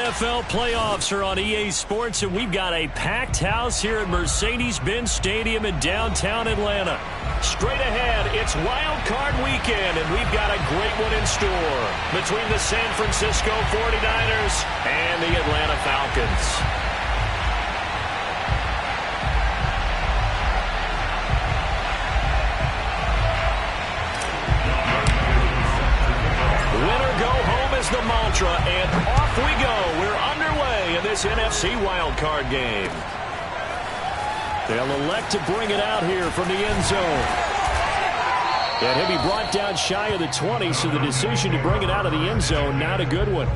NFL playoffs are on EA Sports, and we've got a packed house here at Mercedes-Benz Stadium in downtown Atlanta. Straight ahead, it's Wild Card Weekend, and we've got a great one in store between the San Francisco 49ers and the Atlanta Falcons. Is the mantra, and off we go. We're underway in this NFC wildcard game. They'll elect to bring it out here from the end zone. And he'll be brought down shy of the 20, so the decision to bring it out of the end zone, not a good one.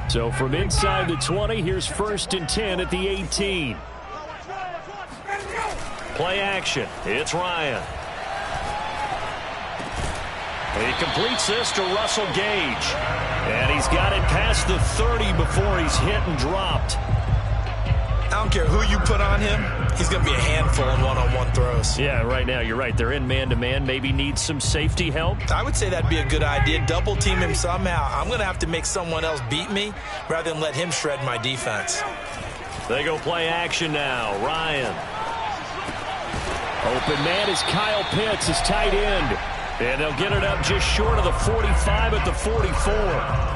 So from inside the 20, here's 1st and 10 at the 18. Play action. It's Ryan. He completes this to Russell Gage. And he's got it past the 30 before he's hit and dropped. I don't care who you put on him, he's going to be a handful in one-on-one throws. Yeah, right now, you're right. They're in man-to-man. Maybe needs some safety help. I would say that'd be a good idea. Double team him somehow. I'm going to have to make someone else beat me rather than let him shred my defense. They go play action now. Ryan. Open man is Kyle Pitts, his tight end. And they'll get it up just short of the 45 at the 44.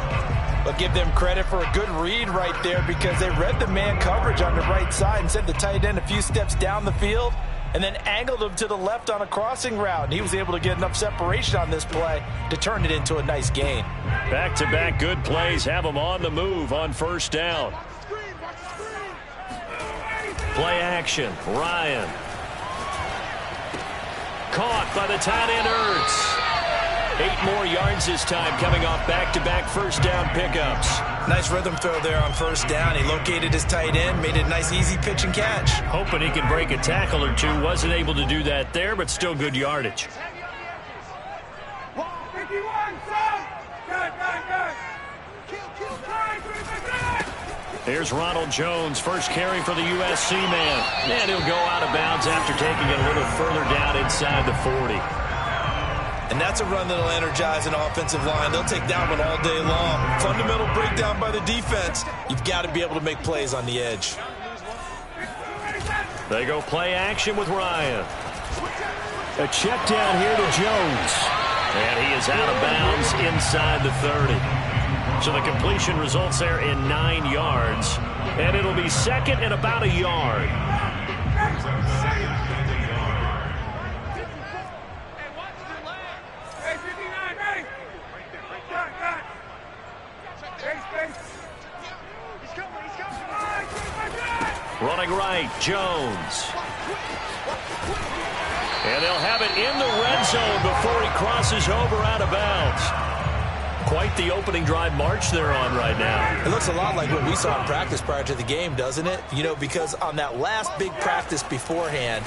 But give them credit for a good read right there because they read the man coverage on the right side and sent the tight end a few steps down the field and then angled him to the left on a crossing route. And he was able to get enough separation on this play to turn it into a nice gain. Back-to-back good plays have them on the move on 1st down. Play action. Ryan. Caught by the tight end Ertz. 8 more yards this time coming off back-to-back 1st down pickups. Nice rhythm throw there on 1st down. He located his tight end, made it a nice easy pitch and catch. Hoping he can break a tackle or two. Wasn't able to do that there, but still good yardage. Here's Ronald Jones, first carry for the USC man. And he'll go out of bounds after taking it a little further down inside the 40. And that's a run that'll energize an offensive line. They'll take that one all day long. Fundamental breakdown by the defense. You've got to be able to make plays on the edge. They go play action with Ryan. A check down here to Jones. And he is out of bounds inside the 30. So the completion results there in 9 yards. And it'll be 2nd and about a yard. Running right, Jones. And they'll have it in the red zone before he crosses over out of bounds. Quite the opening drive march they're on right now. It looks a lot like what we saw in practice prior to the game, doesn't it? You know, because on that last big practice beforehand,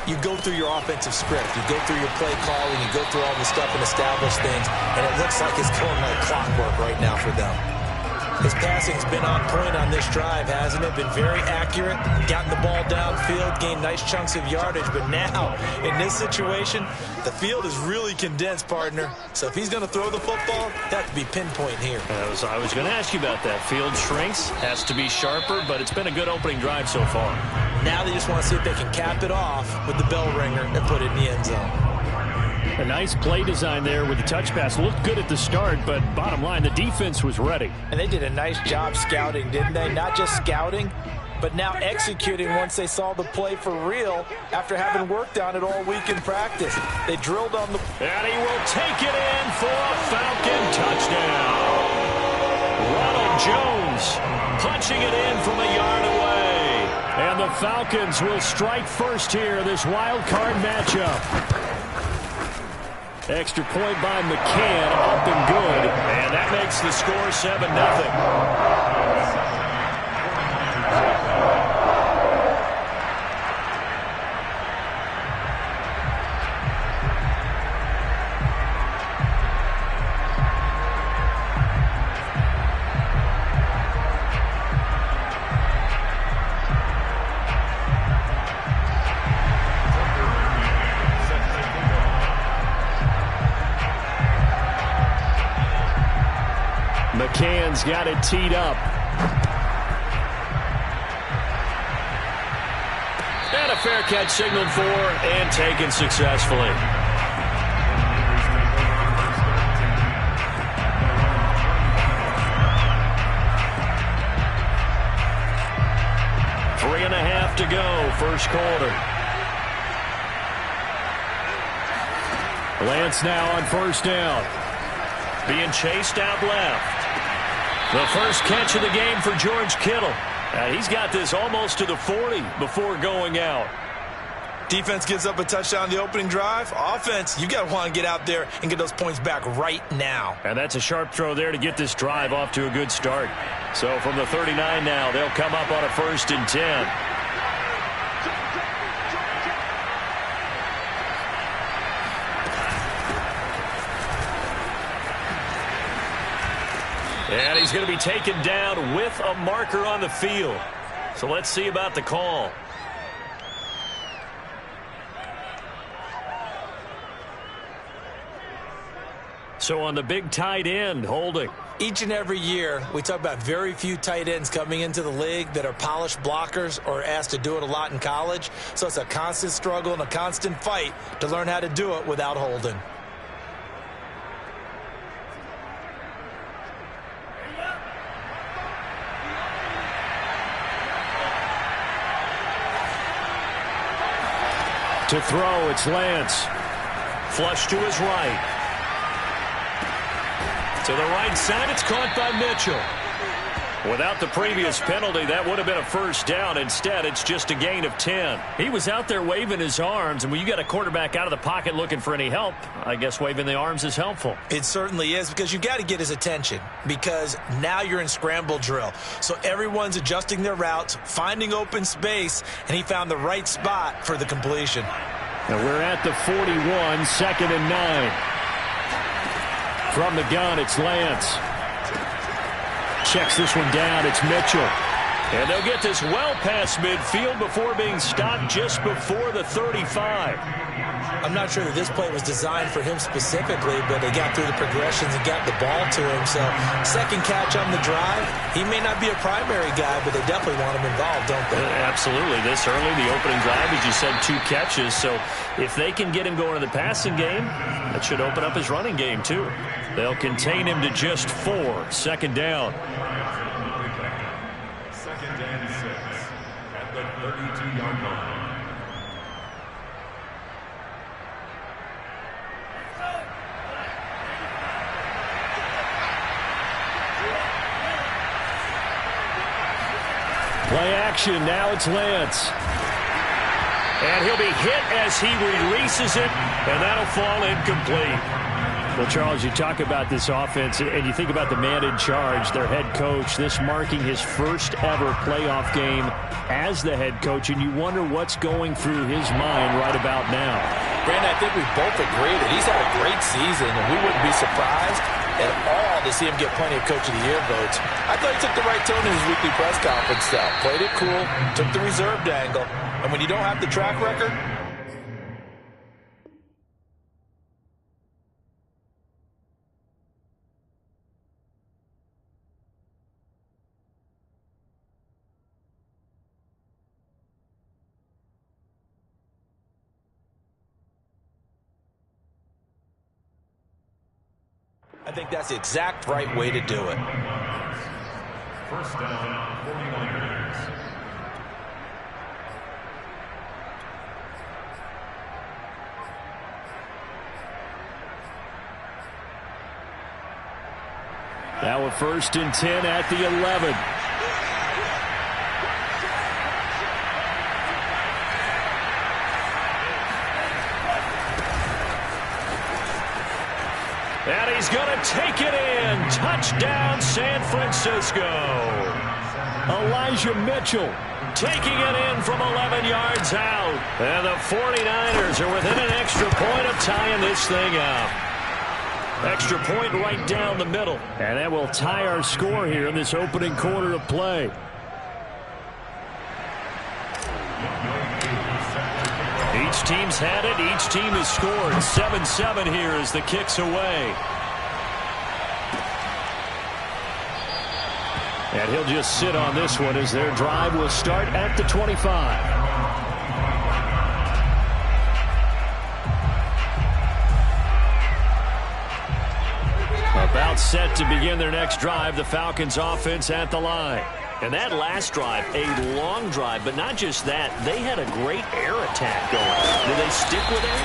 you go through your offensive script. You go through your play calling. You go through all the stuff and establish things. And it looks like it's going like clockwork right now for them. His passing's been on point on this drive, hasn't it? Been very accurate, gotten the ball downfield, gained nice chunks of yardage. But now, in this situation, the field is really condensed, partner. So if he's going to throw the football, that could be pinpoint here. I was going to ask you about that. Field shrinks, has to be sharper, but it's been a good opening drive so far. Now they just want to see if they can cap it off with the bell ringer and put it in the end zone. A nice play design there with the touch pass. Looked good at the start, but bottom line, the defense was ready. And they did a nice job scouting, didn't they? Not just scouting, but now executing once they saw the play for real after having worked on it all week in practice. They drilled on the... And he will take it in for a Falcon touchdown. Ronald Jones punching it in from a yard away. And the Falcons will strike first here, this wild card matchup. Extra point by McCann, up and good. And that makes the score 7-0. Falcons got it teed up. And a fair catch signaled for and taken successfully. Three and a half to go, first quarter. Lance now on first down. Being chased out left. The first catch of the game for George Kittle. He's got this almost to the 40 before going out. Defense gives up a touchdown the opening drive. Offense, you got to want to get out there and get those points back right now. And that's a sharp throw there to get this drive off to a good start. So from the 39 now, they'll come up on a 1st and 10. And he's going to be taken down with a marker on the field. So let's see about the call. So on the big tight end, holding. Each and every year, we talk about very few tight ends coming into the league that are polished blockers or asked to do it a lot in college. So it's a constant struggle and a constant fight to learn how to do it without holding. To throw, it's Lance. Flush to his right. To the right side, it's caught by Mitchell. Without the previous penalty, that would have been a first down. Instead, it's just a gain of 10. He was out there waving his arms, and when you got a quarterback out of the pocket looking for any help, I guess waving the arms is helpful. It certainly is, because you got to get his attention, because now you're in scramble drill. So everyone's adjusting their routes, finding open space, and he found the right spot for the completion. And we're at the 41, 2nd and 9. From the gun, it's Lance. Checks this one down, it's Mitchell. And they'll get this well past midfield before being stopped just before the 35. I'm not sure that this play was designed for him specifically, but they got through the progressions and got the ball to him. So second catch on the drive. He may not be a primary guy, but they definitely want him involved, don't they? Absolutely. This early, the opening drive, as you said, 2 catches. So if they can get him going in the passing game, that should open up his running game too. They'll contain him to just 4. 2nd down. 2nd and 6 at the 32-yard line. Play action. Now it's Lance. And he'll be hit as he releases it, and that'll fall incomplete. Well, Charles, you talk about this offense, and you think about the man in charge, their head coach, this marking his first ever playoff game as the head coach, and you wonder what's going through his mind right about now. Brandon, I think we both agree that he's had a great season, and we wouldn't be surprised at all to see him get plenty of Coach of the Year votes. I thought he took the right tone in his weekly press conference, though. Played it cool, took the reserved angle, and when you don't have the track record, I think that's the exact right way to do it. First down, 49ers. Now a 1st and 10 at the 11. And he's going to take it in. Touchdown, San Francisco. Elijah Mitchell taking it in from 11 yards out. And the 49ers are within an extra point of tying this thing up. Extra point right down the middle. And that will tie our score here in this opening quarter of play. Each team's had it. Each team has scored. 7-7 here as the kick's away. And he'll just sit on this one as their drive will start at the 25. About set to begin their next drive, the Falcons offense at the line. And that last drive, a long drive, but not just that, they had a great air attack going. Will they stick with it?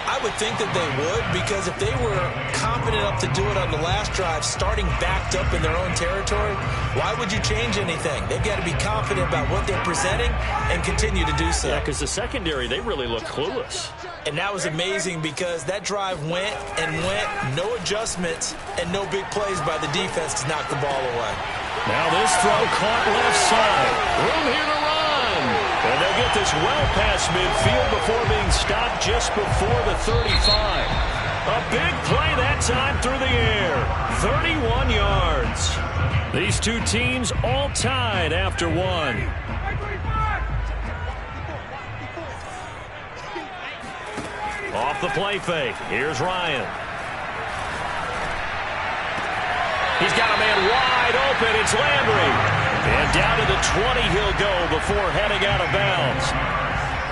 I would think that they would, because if they were confident enough to do it on the last drive, starting backed up in their own territory, why would you change anything? They've got to be confident about what they're presenting and continue to do so. Yeah, because the secondary, they really look clueless. And that was amazing because that drive went and went, no adjustments, and no big plays by the defense to knock the ball away. Now this throw caught left side. Room here to run. And they'll get this well past midfield before being stopped just before the 35. A big play that time through the air. 31 yards. These two teams all tied after one. Off the play fake. Here's Ryan. He's got a man wide open. It's Landry. And down to the 20 he'll go before heading out of bounds.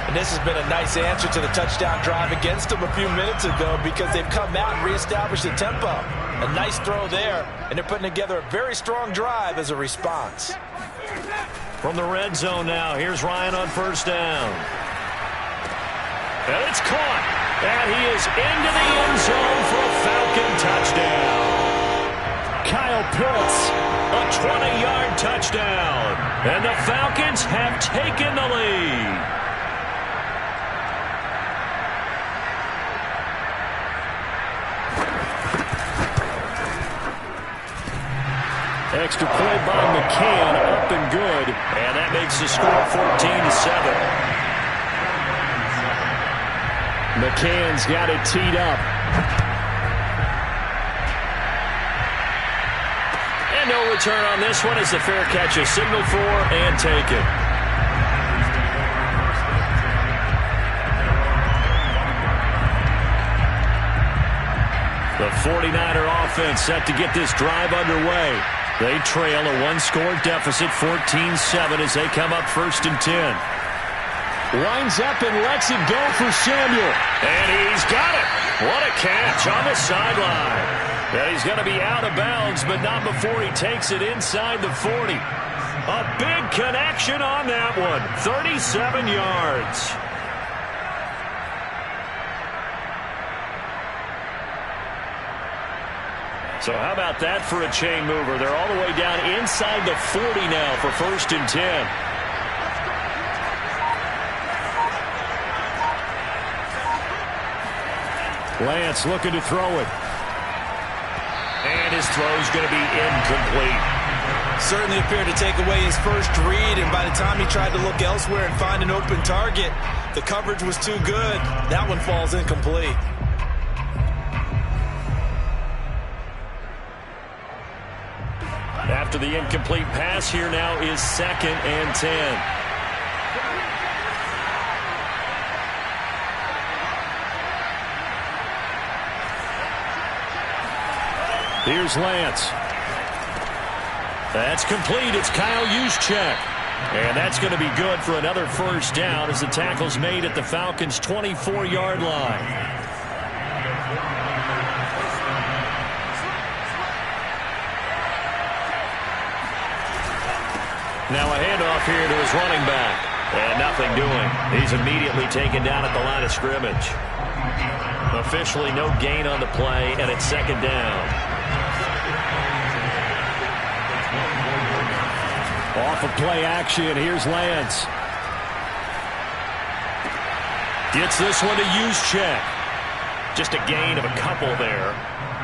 And this has been a nice answer to the touchdown drive against them a few minutes ago because they've come out and reestablished the tempo. A nice throw there, and they're putting together a very strong drive as a response. From the red zone now, here's Ryan on first down. And it's caught. And he is into the end zone for a Falcon touchdown. Kyle Pitts, a 20-yard touchdown. And the Falcons have taken the lead. Extra point by McCann, up and good. And that makes the score 14-7. McCann's got it teed up. And no return on this one as the fair catch is signaled for and taken. The 49er offense set to get this drive underway. They trail a one-score deficit, 14-7, as they come up 1st and 10. Winds up and lets it go for Samuel. And he's got it. What a catch on the sideline. And he's going to be out of bounds, but not before he takes it inside the 40. A big connection on that one. 37 yards. So how about that for a chain mover? They're all the way down inside the 40 now for 1st and 10. Lance looking to throw it. And his throw's going to be incomplete. Certainly appeared to take away his first read, and by the time he tried to look elsewhere and find an open target, the coverage was too good. That one falls incomplete. After the incomplete pass, here now is 2nd and 10. Here's Lance. That's complete. It's Kyle Juszczyk. And that's going to be good for another first down as the tackle's made at the Falcons' 24-yard line. Now a handoff here to his running back. And nothing doing. He's immediately taken down at the line of scrimmage. Officially no gain on the play, and it's 2nd down. Off of play action, here's Lance. Gets this one to Juszczyk. Just a gain of a couple there.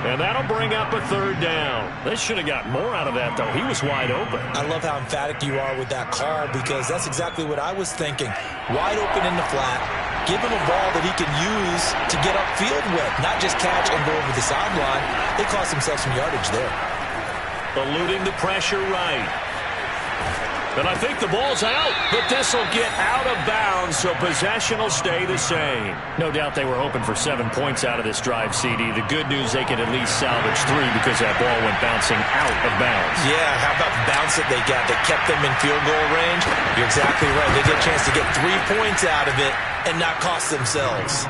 And that'll bring up a 3rd down. They should have got more out of that, though. He was wide open. I love how emphatic you are with that call because that's exactly what I was thinking. Wide open in the flat. Give him a ball that he can use to get upfield with, not just catch and go over the sideline. They cost themselves some yardage there. Eluding the pressure right. And I think the ball's out, but this will get out of bounds, so possession will stay the same. No doubt they were hoping for 7 points out of this drive, CD. The good news, they could at least salvage 3 because that ball went bouncing out of bounds. Yeah, how about the bounce that they got that kept them in field goal range? You're exactly right. They get a chance to get 3 points out of it and not cost themselves.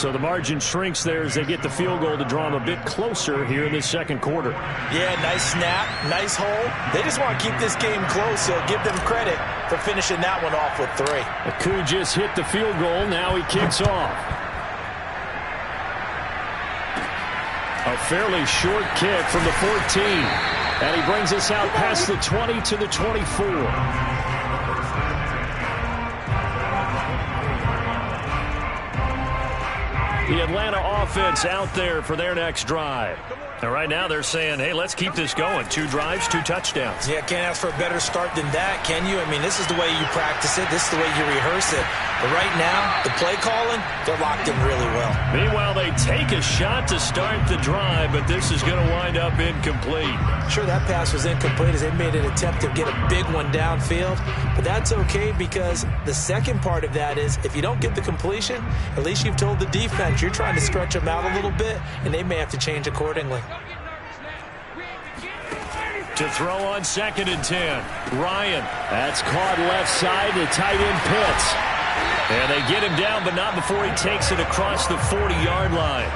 So the margin shrinks there as they get the field goal to draw them a bit closer here in the second quarter. Yeah, nice snap, nice hole. They just want to keep this game close, so give them credit for finishing that one off with 3. Aku just hit the field goal. Now he kicks off. A fairly short kick from the 14. And he brings us out past the 20 to the 24. The Atlanta offense out there for their next drive. And right now they're saying, hey, let's keep this going. 2 drives, 2 touchdowns. Yeah, can't ask for a better start than that, can you? I mean, this is the way you practice it. This is the way you rehearse it. But right now, the play calling, they're locked in really well. Meanwhile, they take a shot to start the drive, but this is going to wind up incomplete. Sure, that pass was incomplete as they made an attempt to get a big one downfield. But that's okay because the second part of that is if you don't get the completion, at least you've told the defense you're trying to stretch them out a little bit, and they may have to change accordingly. To throw on 2nd and 10. Ryan. That's caught left side to tight end Pitts. And they get him down, but not before he takes it across the 40-yard line.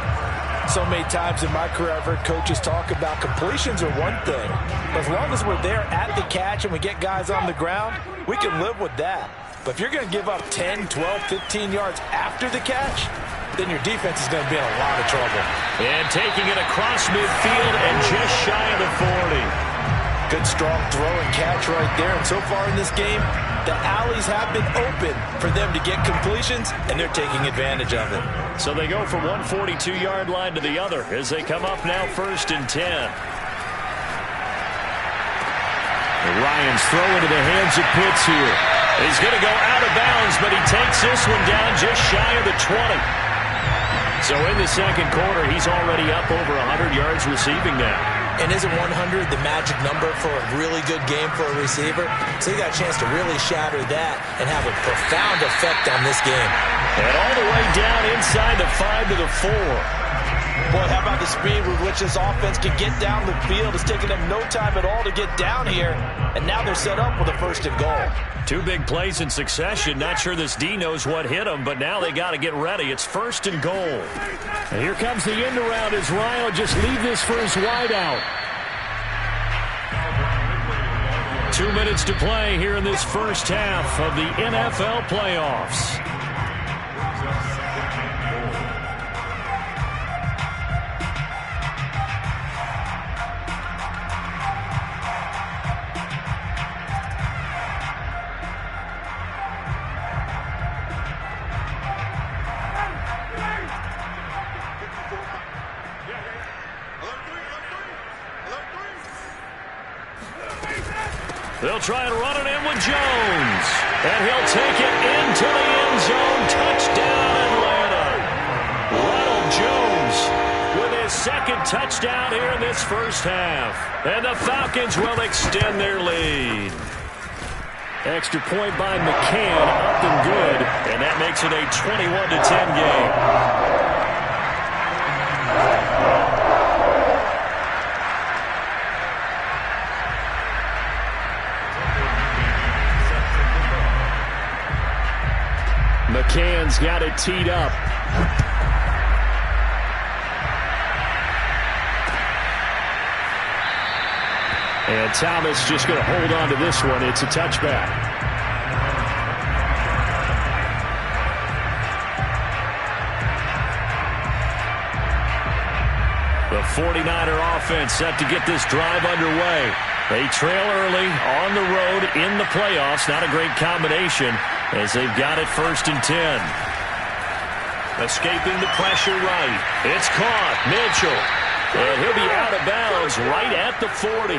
So many times in my career I've heard coaches talk about completions are one thing. But as long as we're there at the catch and we get guys on the ground, we can live with that. But if you're going to give up 10, 12, 15 yards after the catch, then your defense is going to be in a lot of trouble. And taking it across midfield and just shy of the 40. Good strong throw and catch right there. And so far in this game, the alleys have been open for them to get completions, and they're taking advantage of it. So they go from one 42-yard line to the other as they come up now 1st and 10. Ryan's throw into the hands of Pitts here. He's going to go out of bounds, but he takes this one down just shy of the 20. So in the second quarter, he's already up over 100 yards receiving now. And isn't 100 the magic number for a really good game for a receiver? So he got a chance to really shatter that and have a profound effect on this game. And all the way down inside the 5 to the 4. Boy, how about the speed with which this offense can get down the field? It's taken them no time at all to get down here. And now they're set up with a 1st and goal. 2 big plays in succession. Not sure this D knows what hit him, but now they got to get ready. It's 1st and goal. And here comes the end around as Ryan will just leave this for his wideout. 2 minutes to play here in this first half of the NFL playoffs. They'll try and run it in with Jones. And he'll take it into the end zone. Touchdown, Atlanta. Ronald Jones with his 2nd touchdown here in this first half. And the Falcons will extend their lead. Extra point by McCann, up and good. And that makes it a 21-10 game. McCann's got it teed up. And Thomas just going to hold on to this one. It's a touchback. The 49er offense set to get this drive underway. They trail early on the road in the playoffs. Not a great combination as they've got it 1st and 10. Escaping the pressure right. It's caught. Mitchell. And he'll be out of bounds right at the 40.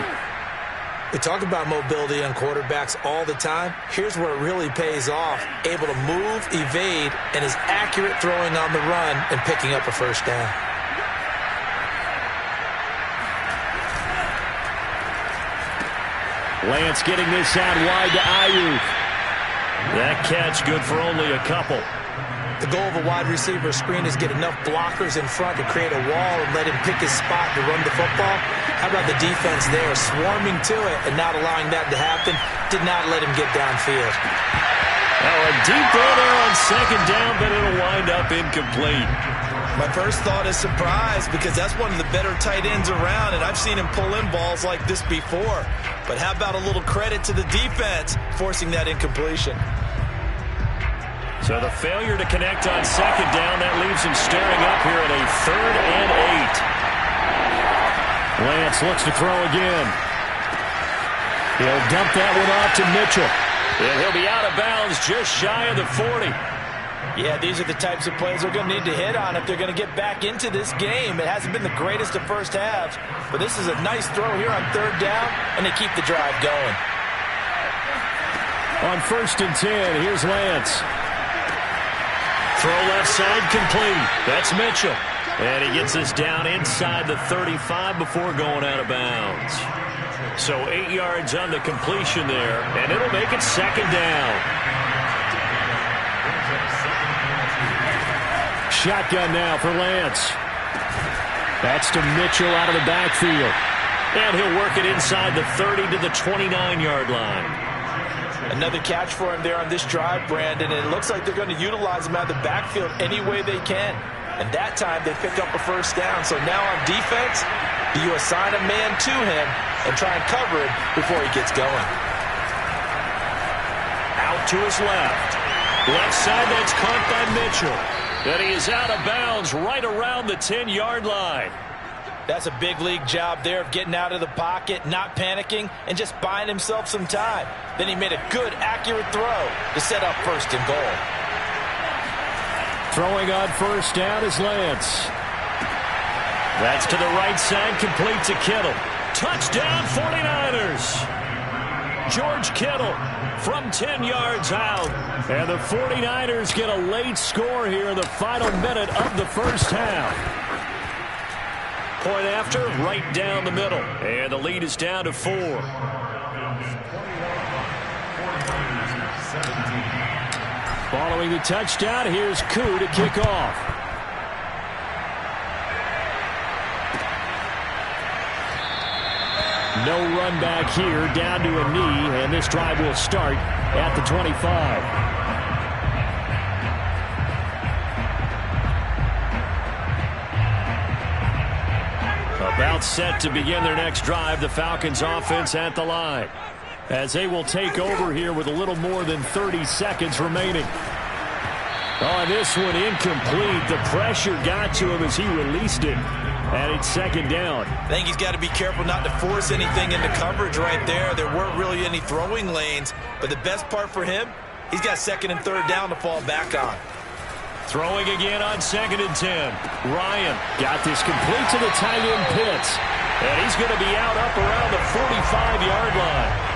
We talk about mobility on quarterbacks all the time. Here's where it really pays off. Able to move, evade, and is accurate throwing on the run and picking up a 1st down. Lance getting this out wide to Ayuk. That catch good for only a couple. The goal of a wide receiver screen is get enough blockers in front to create a wall and let him pick his spot to run the football. How about the defense there, swarming to it and not allowing that to happen? Did not let him get downfield. Oh, a deep throw there on second down, but it'll wind up incomplete. My first thought is surprise because that's one of the better tight ends around, and I've seen him pull in balls like this before. But how about a little credit to the defense forcing that incompletion? So the failure to connect on second down, that leaves him staring up here at a 3rd and 8. Lance looks to throw again. He'll dump that one off to Mitchell. And he'll be out of bounds just shy of the 40. Yeah, these are the types of plays they're going to need to hit on if they're going to get back into this game. It hasn't been the greatest of first halves, but this is a nice throw here on 3rd down, and they keep the drive going. On 1st and 10, here's Lance. Throw left side complete. That's Mitchell. And he gets us down inside the 35 before going out of bounds. So 8 yards on the completion there, and it'll make it 2nd down. Shotgun now for Lance. That's to Mitchell out of the backfield. And he'll work it inside the 30 to the 29-yard line. Another catch for him there on this drive, Brandon, and it looks like they're going to utilize him out of the backfield any way they can. And that time they pick up a 1st down. So now on defense, do you assign a man to him and try and cover him before he gets going? Out to his left. Left side, that's caught by Mitchell. And he is out of bounds right around the 10-yard line. That's a big league job there of getting out of the pocket, not panicking, and just buying himself some time. Then he made a good, accurate throw to set up 1st and goal. Throwing on 1st down is Lance. That's to the right side, complete to Kittle. Touchdown, 49ers. George Kittle from 10 yards out. And the 49ers get a late score here in the final minute of the first half. Point after, right down the middle. And the lead is down to 4. Following the touchdown, here's Koo to kick off. No run back here, down to a knee, and this drive will start at the 25. About set to begin their next drive, the Falcons offense at the line, as they will take over here with a little more than 30 seconds remaining. On this one, incomplete. The pressure got to him as he released it. And it's 2nd down. I think he's got to be careful not to force anything into coverage right there. There weren't really any throwing lanes. But the best part for him, he's got 2nd and 3rd down to fall back on. Throwing again on 2nd and 10. Ryan got this complete to the tight end Pitts. And he's going to be out up around the 45-yard line.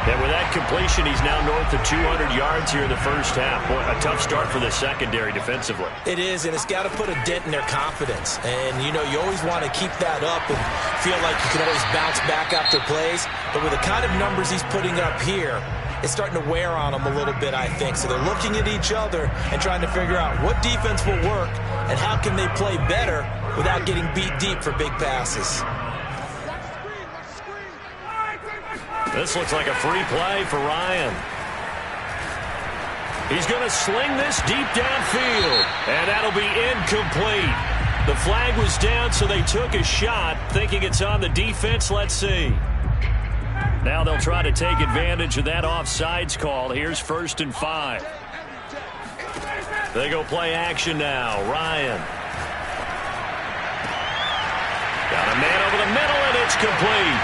And with that completion, he's now north of 200 yards here in the first half. Boy, a tough start for the secondary defensively. It is, and it's got to put a dent in their confidence. And, you know, you always want to keep that up and feel like you can always bounce back after plays. But with the kind of numbers he's putting up here, it's starting to wear on them a little bit, I think. So they're looking at each other and trying to figure out what defense will work and how can they play better without getting beat deep for big passes. This looks like a free play for Ryan. He's going to sling this deep downfield, and that'll be incomplete. The flag was down, so they took a shot, thinking it's on the defense. Let's see. Now they'll try to take advantage of that offsides call. Here's 1st and 5. They go play action now. Ryan. Got a man over the middle, and it's complete.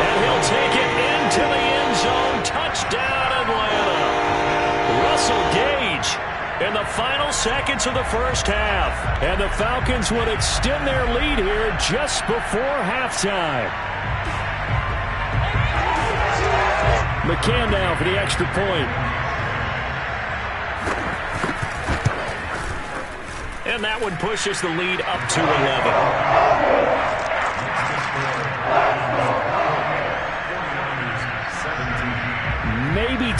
And he'll take it into the end zone. Touchdown, Atlanta. Russell Gage in the final seconds of the first half. And the Falcons would extend their lead here just before halftime. McCann now for the extra point. And that one pushes the lead up to 11.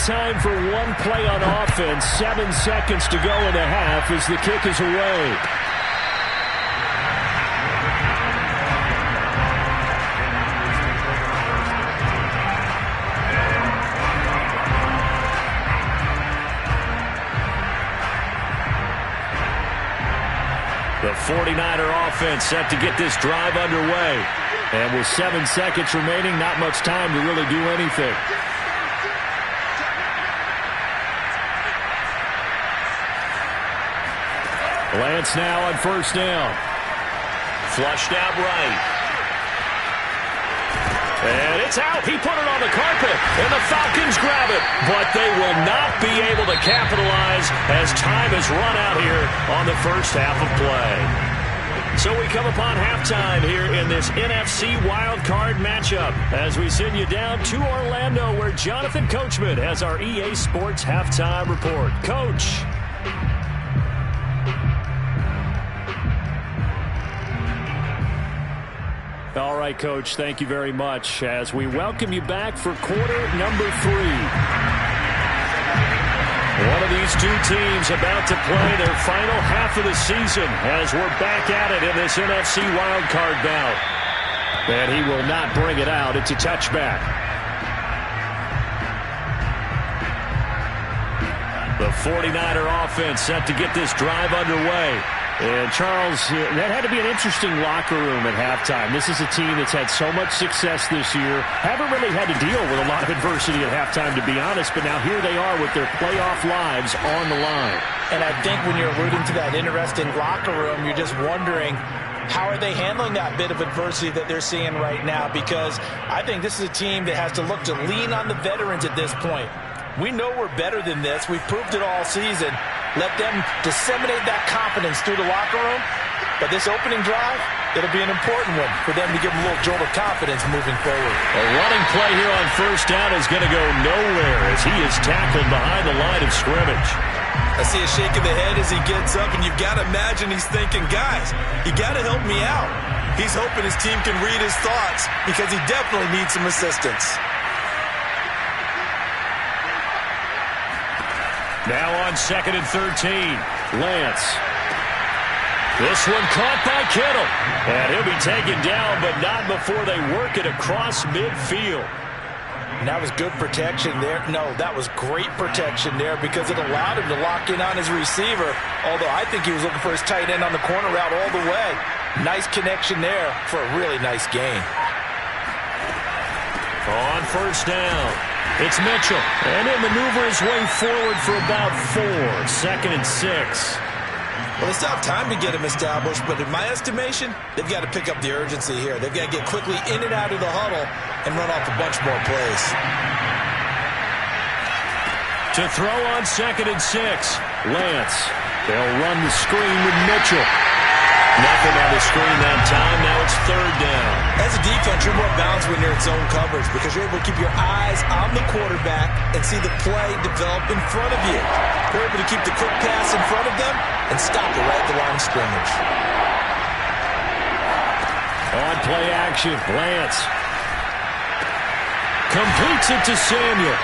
time for one play on offense. 7 seconds to go in the half as the kick is away. The 49er offense set to get this drive underway. And with 7 seconds remaining, not much time to really do anything. Lance now on first down. Flushed out right. And it's out. He put it on the carpet, and the Falcons grab it. But they will not be able to capitalize as time has run out here on the first half of play. So we come upon halftime here in this NFC wildcard matchup as we send you down to Orlando where Jonathan Coachman has our EA Sports halftime report. Coach. All right, Coach, thank you very much as we welcome you back for quarter number 3. One of these two teams about to play their final half of the season as we're back at it in this NFC wildcard bout. And he will not bring it out. It's a touchback. The 49er offense set to get this drive underway. And, Charles, that had to be an interesting locker room at halftime. This is a team that's had so much success this year. Haven't really had to deal with a lot of adversity at halftime, to be honest. But now here they are with their playoff lives on the line. And I think when you're alluding to that interesting locker room, you're just wondering, how are they handling that bit of adversity that they're seeing right now? Because I think this is a team that has to look to lean on the veterans at this point. We know we're better than this. We've proved it all season. Let them disseminate that confidence through the locker room. But this opening drive, it'll be an important one for them to give them a little jolt of confidence moving forward. A running play here on first down is going to go nowhere as he is tackled behind the line of scrimmage. I see a shake of the head as he gets up, and you've got to imagine he's thinking, guys, you got to help me out. He's hoping his team can read his thoughts because he definitely needs some assistance. Now on 2nd and 13, Lance. This one caught by Kittle. And he'll be taken down, but not before they work it across midfield. And that was good protection there. No, that was great protection there because it allowed him to lock in on his receiver. Although I think he was looking for his tight end on the corner route all the way. Nice connection there for a really nice gain. On first down, it's Mitchell. And he'll maneuver his way forward for about 4. 2nd and 6. Well, they still have time to get him established, but in my estimation, they've got to pick up the urgency here. They've got to get quickly in and out of the huddle and run off a bunch more plays. To throw on 2nd and 6, Lance. They'll run the screen with Mitchell. Nothing on the screen that time. Now it's 3rd down. As a defense, you're more balanced when you're in zone coverage because you're able to keep your eyes on the quarterback and see the play develop in front of you. You're able to keep the quick pass in front of them and stop it right at the line of scrimmage. On play action, Lance completes it to Samuel.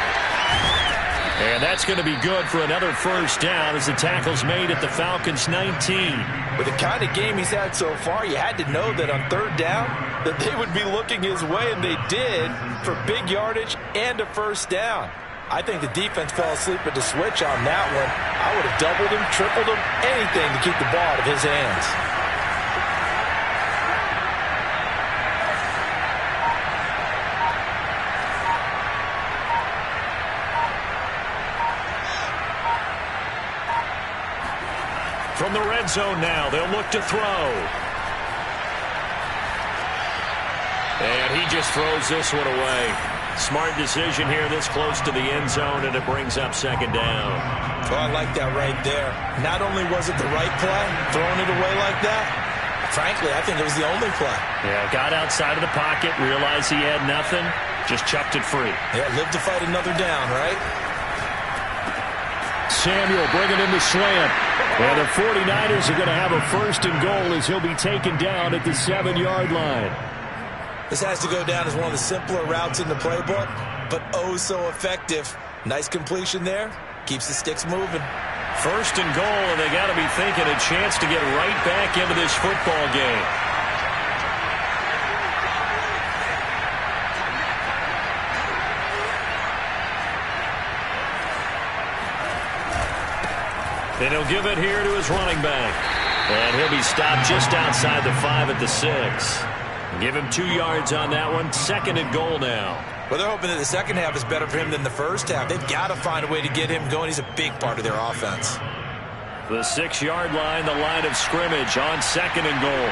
And that's going to be good for another first down as the tackle's made at the Falcons' 19. With the kind of game he's had so far, you had to know that on 3rd down that they would be looking his way, and they did for big yardage and a first down. I think the defense fell asleep at the switch on that one. I would have doubled him, tripled him, anything to keep the ball out of his hands. From the red zone now, they'll look to throw. And he just throws this one away. Smart decision here this close to the end zone, and it brings up 2nd down. Oh, I like that right there. Not only was it the right play, throwing it away like that, frankly, I think it was the only play. Yeah, got outside of the pocket, realized he had nothing, just chucked it free. Yeah, live to fight another down, right? Samuel bringing in the slant. And the 49ers are going to have a 1st and goal as he'll be taken down at the 7-yard line. This has to go down as one of the simpler routes in the playbook, but oh so effective Nice completion there. Keeps the sticks moving. First and goal, and they got to be thinking a chance to get right back into this football game. And he'll give it here to his running back. And he'll be stopped just outside the 5 at the 6. Give him 2 yards on that one. Second and goal now. Well, they're hoping that the second half is better for him than the first half. They've got to find a way to get him going. He's a big part of their offense. The 6-yard line, the line of scrimmage on second and goal.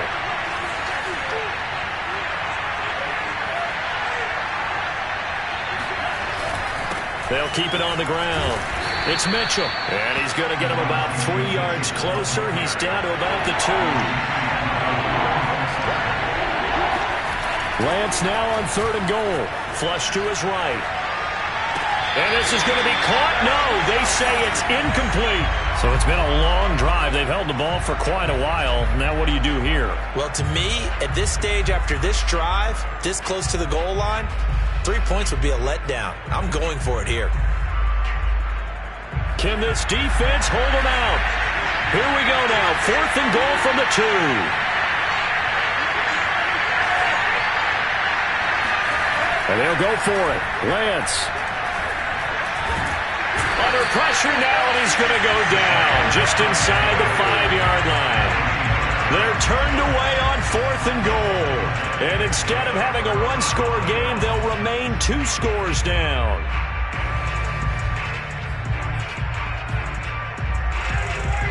They'll keep it on the ground. It's Mitchell. And he's going to get him about 3 yards closer. He's down to about the 2. Lance now on third and goal. Flush to his right. And this is going to be caught. No, they say it's incomplete. So it's been a long drive. They've held the ball for quite a while. Now what do you do here? Well, to me, at this stage, after this drive, this close to the goal line, 3 points would be a letdown. I'm going for it here. Can this defense hold them out? Here we go now. Fourth and goal from the 2. And they'll go for it. Lance. Under pressure now, and he's going to go down just inside the 5-yard line. They're turned away on fourth and goal. And instead of having a one-score game, they'll remain 2 scores down.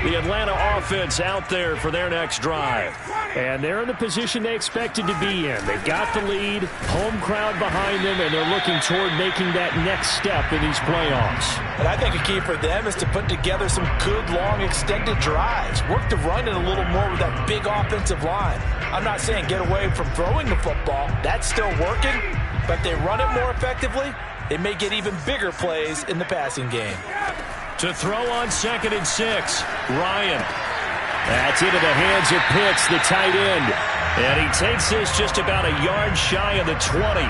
The Atlanta offense out there for their next drive. And they're in the position they expected to be in. They've got the lead, home crowd behind them, and they're looking toward making that next step in these playoffs. And I think a key for them is to put together some good, long, extended drives. Work the run in a little more with that big offensive line. I'm not saying get away from throwing the football. That's still working. But if they run it more effectively, they may get even bigger plays in the passing game. To throw on second and 6, Ryan. That's into the hands of Pitts, the tight end. And he takes this just about a yard shy of the 20.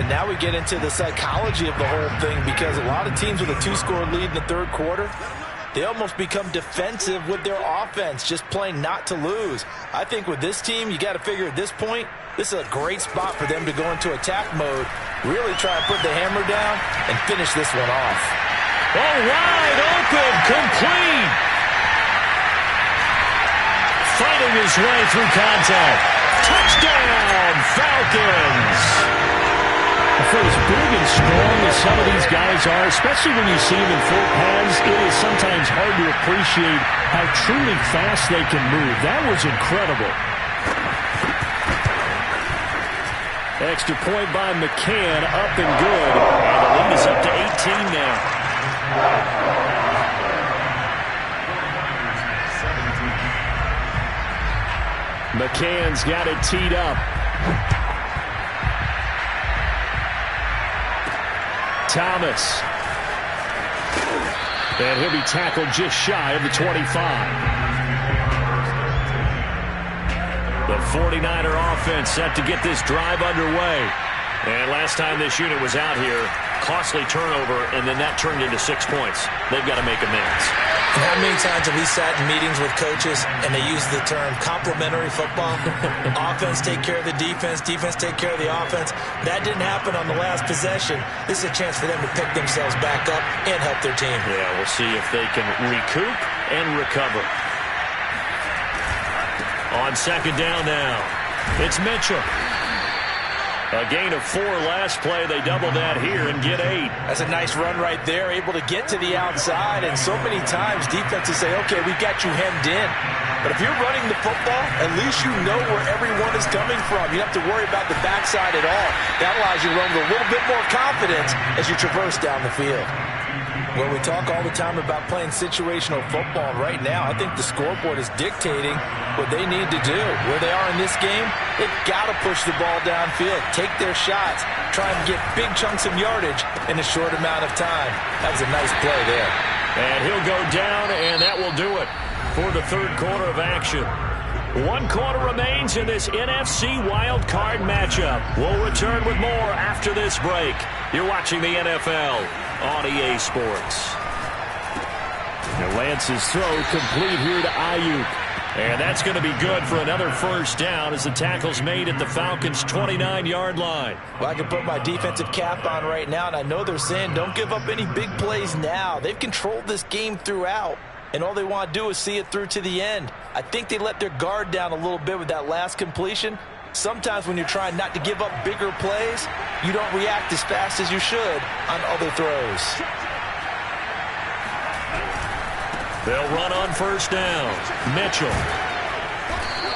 And now we get into the psychology of the whole thing, because a lot of teams with a 2-score lead in the third quarter, they almost become defensive with their offense, just playing not to lose. I think with this team, you got to figure at this point, this is a great spot for them to go into attack mode, really try to put the hammer down and finish this one off. Oh, wide open, complete. Fighting his way through contact. Touchdown, Falcons. For as big and strong as some of these guys are, especially when you see them in full pads, it is sometimes hard to appreciate how truly fast they can move. That was incredible. Extra point by McCann, up and good. And the lead is up to 18 now. McCann's got it teed up. Thomas. And he'll be tackled just shy of the 25. The 49er offense set to get this drive underway. And last time this unit was out here, costly turnover, and then that turned into 6 points. They've got to make amends. And how many times have we sat in meetings with coaches and they use the term complementary football? Offense take care of the defense, defense take care of the offense. That didn't happen on the last possession. This is a chance for them to pick themselves back up and help their team. Yeah, we'll see if they can recoup and recover. On second down now, it's Mitchell. A gain of 4 last play. They double that here and get 8. That's a nice run right there, able to get to the outside. And so many times defenses say, okay, we've got you hemmed in. But if you're running the football, at least you know where everyone is coming from. You don't have to worry about the backside at all. That allows you to run with a little bit more confidence as you traverse down the field. Well, we talk all the time about playing situational football. Right now, I think the scoreboard is dictating what they need to do. Where they are in this game, they've got to push the ball downfield, take their shots, try and get big chunks of yardage in a short amount of time. That was a nice play there. And he'll go down, and that will do it for the third quarter of action. 1 quarter remains in this NFC Wild Card matchup. We'll return with more after this break. You're watching the NFL on EA Sports. And Lance's throw complete here to Ayuk. And that's going to be good for another first down as the tackle's made at the Falcons' 29-yard line. Well, I can put my defensive cap on right now, and I know they're saying don't give up any big plays now. They've controlled this game throughout, and all they want to do is see it through to the end. I think they let their guard down a little bit with that last completion. Sometimes when you're trying not to give up bigger plays, you don't react as fast as you should on other throws. They'll run on first down. Mitchell.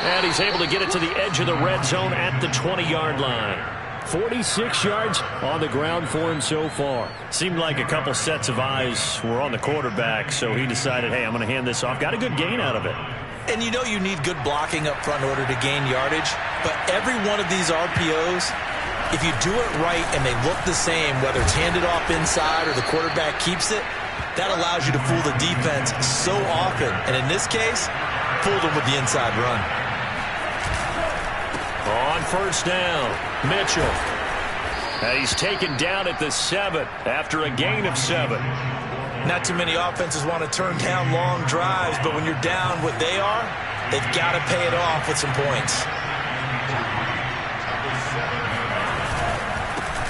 And he's able to get it to the edge of the red zone at the 20-yard line. 46 yards on the ground for him so far. Seemed like a couple sets of eyes were on the quarterback, so he decided, hey, I'm going to hand this off. Got a good gain out of it. And you know you need good blocking up front in order to gain yardage, but every one of these RPOs, if you do it right and they look the same, whether it's handed off inside or the quarterback keeps it, that allows you to fool the defense so often. And in this case, fooled them with the inside run. On first down, Mitchell. And he's taken down at the 7 after a gain of 7. Not too many offenses want to turn down long drives, but when you're down what they are, they've got to pay it off with some points.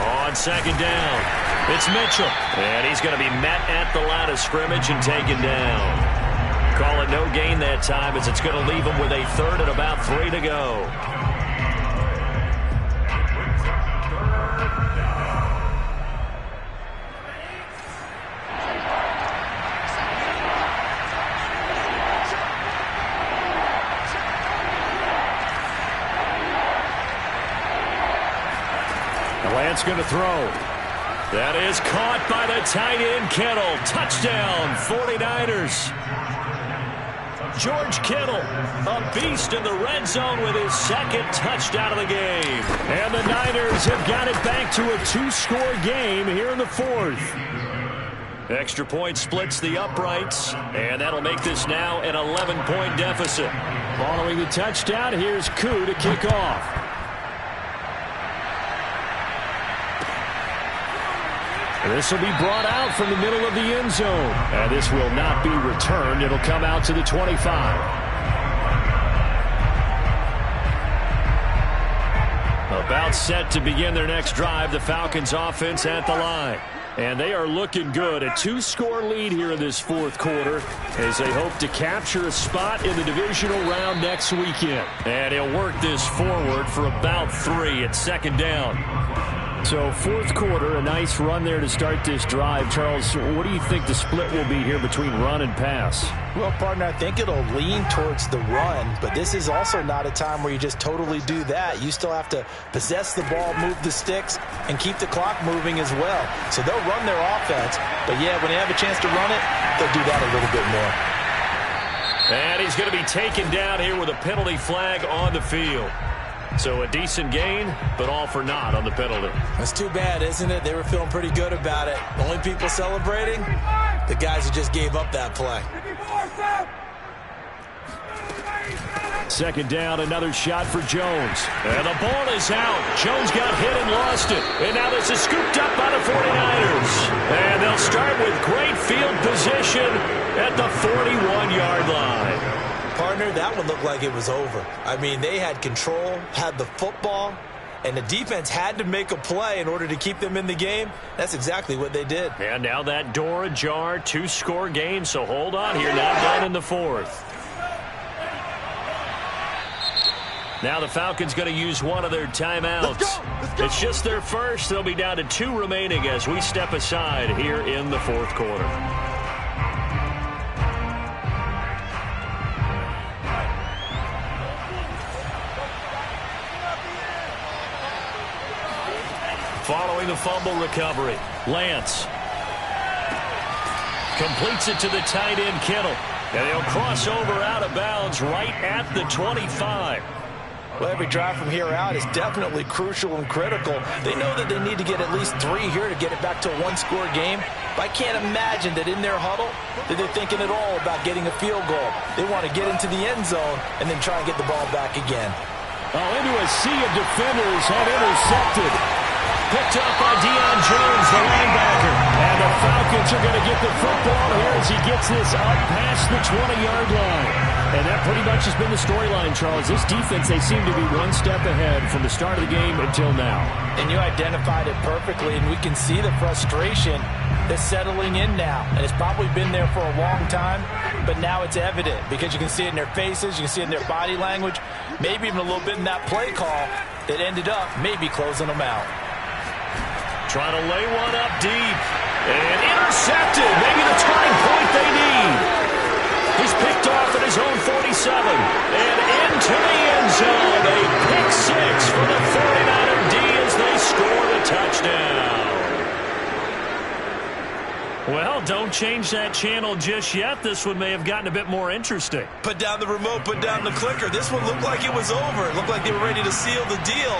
On second down, it's Mitchell. And he's going to be met at the line of scrimmage and taken down. Call it no gain that time as it's going to leave him with a third and about 3 to go. Lance going to throw. That is caught by the tight end, Kittle. Touchdown, 49ers. George Kittle, a beast in the red zone with his second touchdown of the game. And the Niners have got it back to a 2-score game here in the fourth. Extra point splits the uprights, and that'll make this now an 11-point deficit. Following the touchdown, here's Koo to kick off. This will be brought out from the middle of the end zone. And this will not be returned. It'll come out to the 25. About set to begin their next drive. The Falcons offense at the line. And they are looking good. A 2-score lead here in this fourth quarter as they hope to capture a spot in the divisional round next weekend. And he'll work this forward for about 3 at second down. So fourth quarter, a nice run there to start this drive. Charles, what do you think the split will be here between run and pass? Well, partner, I think it'll lean towards the run, but this is also not a time where you just totally do that. You still have to possess the ball, move the sticks, and keep the clock moving as well. So they'll run their offense, but yeah, when they have a chance to run it, they'll do that a little bit more. And he's going to be taken down here with a penalty flag on the field. So a decent gain, but all for naught on the penalty. That's too bad, isn't it? They were feeling pretty good about it. The only people celebrating, the guys who just gave up that play. Second down, another shot for Jones. And the ball is out. Jones got hit and lost it. And now this is scooped up by the 49ers. And they'll start with great field position at the 41-yard line. Partner, that one looked like it was over. I mean, they had control, had the football, and the defense had to make a play in order to keep them in the game. That's exactly what they did. And now that door ajar, 2-score game, so hold on here, not done in the fourth. Now the Falcons going to use one of their timeouts. Let's go. It's just their first. They'll be down to 2 remaining as we step aside here in the fourth quarter. Following the fumble recovery, Lance completes it to the tight end, Kittle. And he'll cross over out of bounds right at the 25. Well, every drive from here out is definitely crucial and critical. They know that they need to get at least 3 here to get it back to a 1-score game. But I can't imagine that in their huddle that they're thinking at all about getting a field goal. They want to get into the end zone and then try and get the ball back again. Oh, into a sea of defenders have intercepted. Picked up by Deion Jones, the linebacker. And the Falcons are going to get the football here as he gets this up past the 20-yard line. And that pretty much has been the storyline, Charles. This defense, they seem to be one step ahead from the start of the game until now. And you identified it perfectly, and we can see the frustration that's settling in now. And it's probably been there for a long time, but now it's evident because you can see it in their faces, you can see it in their body language, maybe even a little bit in that play call that ended up maybe closing them out. Trying to lay one up deep. And intercepted. Maybe the turning point they need. He's picked off at his own 47. And into the end zone. A pick six for the 49er D as they score the touchdown. Well, don't change that channel just yet. This one may have gotten a bit more interesting. Put down the remote, put down the clicker. This one looked like it was over. It looked like they were ready to seal the deal.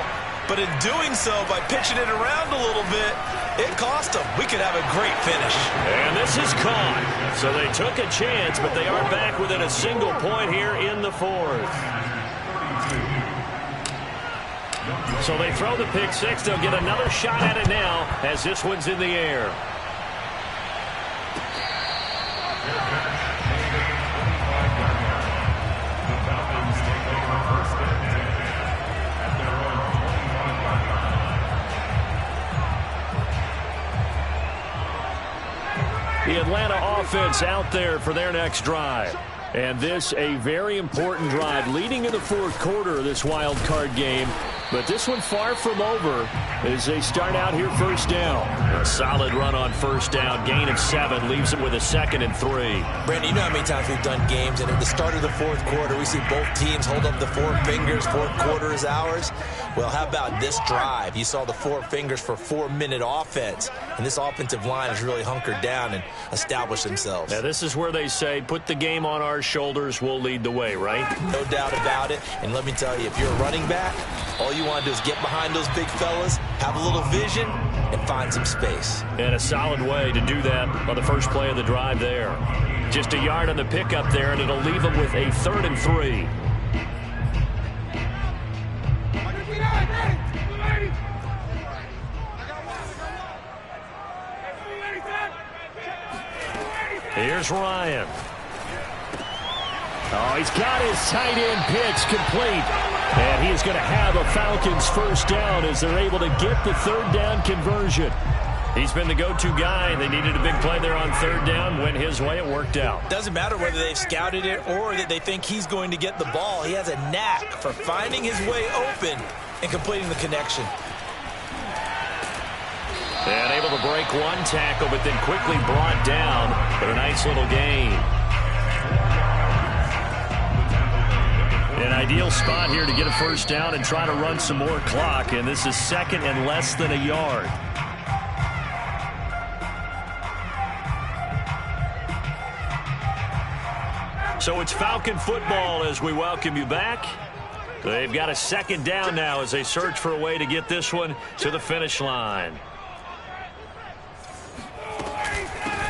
But in doing so, by pitching it around a little bit, it cost them. We could have a great finish. And this is caught. So they took a chance, but they are back within a single point here in the fourth. So they throw the pick six. They'll get another shot at it now as this one's in the air. The Atlanta offense out there for their next drive. And this a very important drive leading in the fourth quarter of this wild card game. But this one far from over as they start out here first down. A solid run on first down. Gain of 7 leaves them with a 2nd and 3. Brandon, you know how many times we've done games, and at the start of the fourth quarter, we see both teams hold up the 4 fingers. Fourth quarter is ours. Well, how about this drive? You saw the 4 fingers for 4-minute offense, and this offensive line has really hunkered down and established themselves. Now, this is where they say, put the game on our shoulders, we'll lead the way, right? No doubt about it. And let me tell you, if you're a running back, all you want to do is get behind those big fellas, have a little vision, and find some space. And a solid way to do that on the first play of the drive there. Just a yard on the pickup there, and it'll leave them with a 3rd and 3. Here's Ryan. Oh, he's got his tight end pitch complete. And he is going to have a Falcons first down as they're able to get the 3rd down conversion. He's been the go-to guy. They needed a big play there on 3rd down. Went his way. It worked out. Doesn't matter whether they've scouted it or that they think he's going to get the ball. He has a knack for finding his way open and completing the connection. And able to break one tackle, but then quickly brought down. But a nice little gain. An ideal spot here to get a first down and try to run some more clock. And this is 2nd and less than a yard. So it's Falcon football as we welcome you back. They've got a 2nd down now as they search for a way to get this one to the finish line.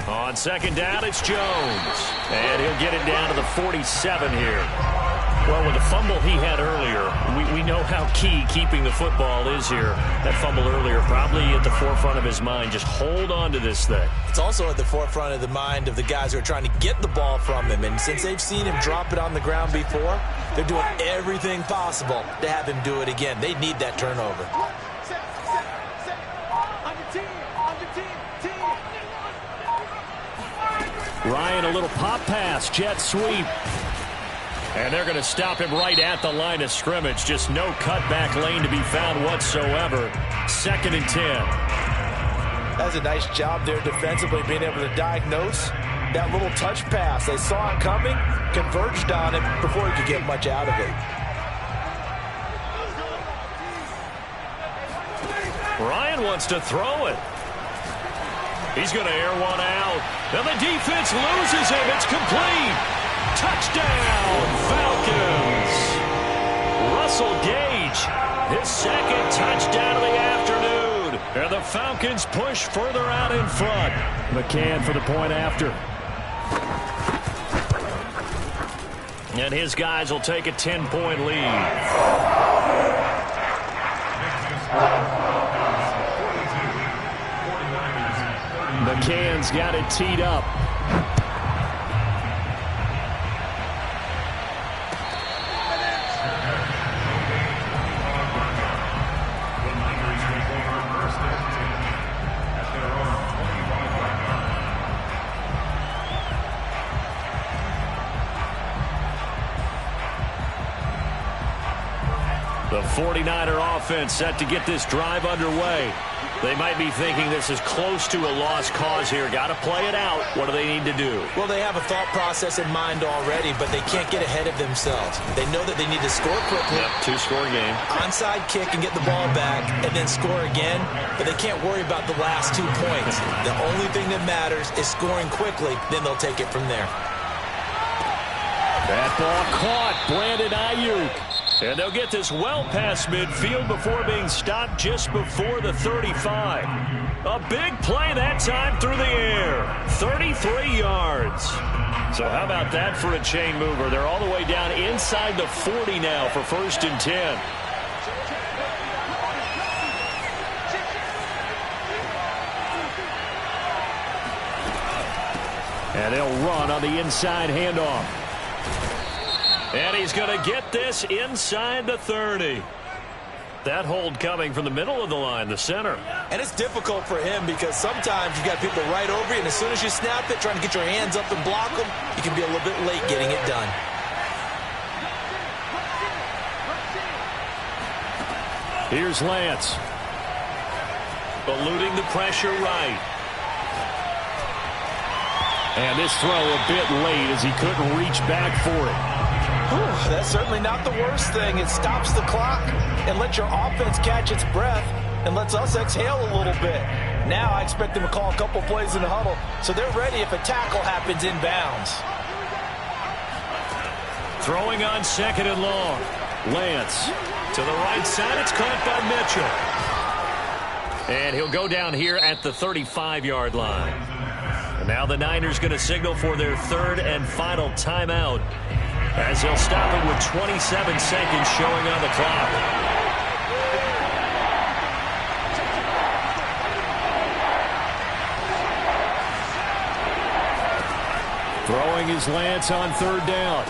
On 2nd down, it's Jones. And he'll get it down to the 47 here. Well, with the fumble he had earlier, we know how key keeping the football is here. That fumble earlier probably at the forefront of his mind. Just hold on to this thing. It's also at the forefront of the mind of the guys who are trying to get the ball from him. And since they've seen him drop it on the ground before, they're doing everything possible to have him do it again. They need that turnover. Ryan, a little pop pass, jet sweep. And they're going to stop him right at the line of scrimmage. Just no cutback lane to be found whatsoever. 2nd and 10. That's a nice job there defensively, being able to diagnose that little touch pass. They saw it coming, converged on it before he could get much out of it. Ryan wants to throw it. He's going to air one out. And the defense loses him. It's complete. Touchdown, Falcons. Russell Gage, his 2nd touchdown of the afternoon. And the Falcons push further out in front. McCann for the point after. And his guys will take a 10-point lead. Falcons got it teed up. The 49er offense set to get this drive underway. They might be thinking this is close to a lost cause here. Got to play it out. What do they need to do? Well, they have a thought process in mind already, but they can't get ahead of themselves. They know that they need to score quickly. Yep, two-score game. Onside kick and get the ball back and then score again, but they can't worry about the last 2 points. The only thing that matters is scoring quickly, then they'll take it from there. That ball caught. Brandon Ayuk. And they'll get this well past midfield before being stopped just before the 35. A big play that time through the air. 33 yards. So how about that for a chain mover? They're all the way down inside the 40 now for 1st and 10. And they'll run on the inside handoff. And he's going to get this inside the 30. That hold coming from the middle of the line, the center. And it's difficult for him because sometimes you've got people right over you, and as soon as you snap it, trying to get your hands up and block them, you can be a little bit late getting it done. Here's Lance. Eluding the pressure right. And this throw a bit late as he couldn't reach back for it. Whew, that's certainly not the worst thing. It stops the clock and lets your offense catch its breath and lets us exhale a little bit. Now I expect them to call a couple plays in the huddle so they're ready if a tackle happens inbounds. Throwing on 2nd and long. Lance to the right side. It's caught by Mitchell. And he'll go down here at the 35-yard line. And now the Niners going to signal for their 3rd and final timeout, as they'll stop it with 27 seconds showing on the clock. Throwing his Lance on 3rd down.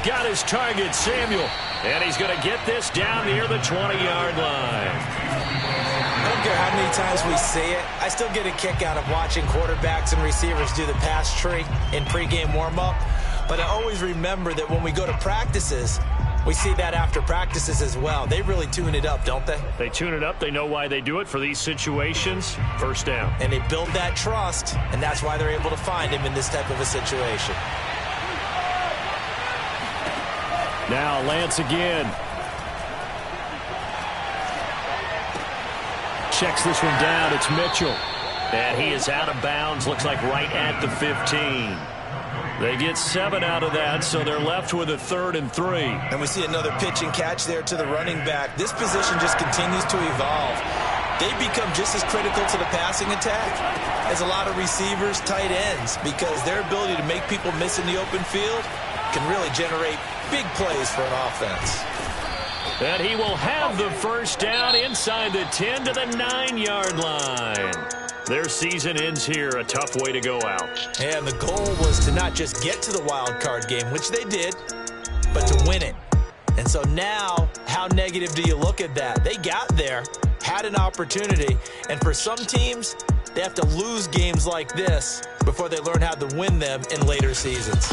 Got his target, Samuel. And he's going to get this down near the 20-yard line. I don't care how many times we see it. I still get a kick out of watching quarterbacks and receivers do the pass tree in pregame warm-up. But I always remember that when we go to practices, we see that after practices as well. They really tune it up, don't they? They tune it up. They know why they do it for these situations. 1st down. And they build that trust, and that's why they're able to find him in this type of a situation. Now Lance again. Checks this one down. It's Mitchell. And he is out of bounds. Looks like right at the 15. They get 7 out of that, so they're left with a 3rd and 3. And we see another pitch and catch there to the running back. This position just continues to evolve. They become just as critical to the passing attack as a lot of receivers, tight ends, because their ability to make people miss in the open field can really generate big plays for an offense. And he will have the 1st down inside the 10 to the 9-yard line. Their season ends here. A tough way to go out. And the goal was to not just get to the wild card game, which they did, but to win it. And so now, how negative do you look at that? They got there, had an opportunity, and for some teams, they have to lose games like this before they learn how to win them in later seasons.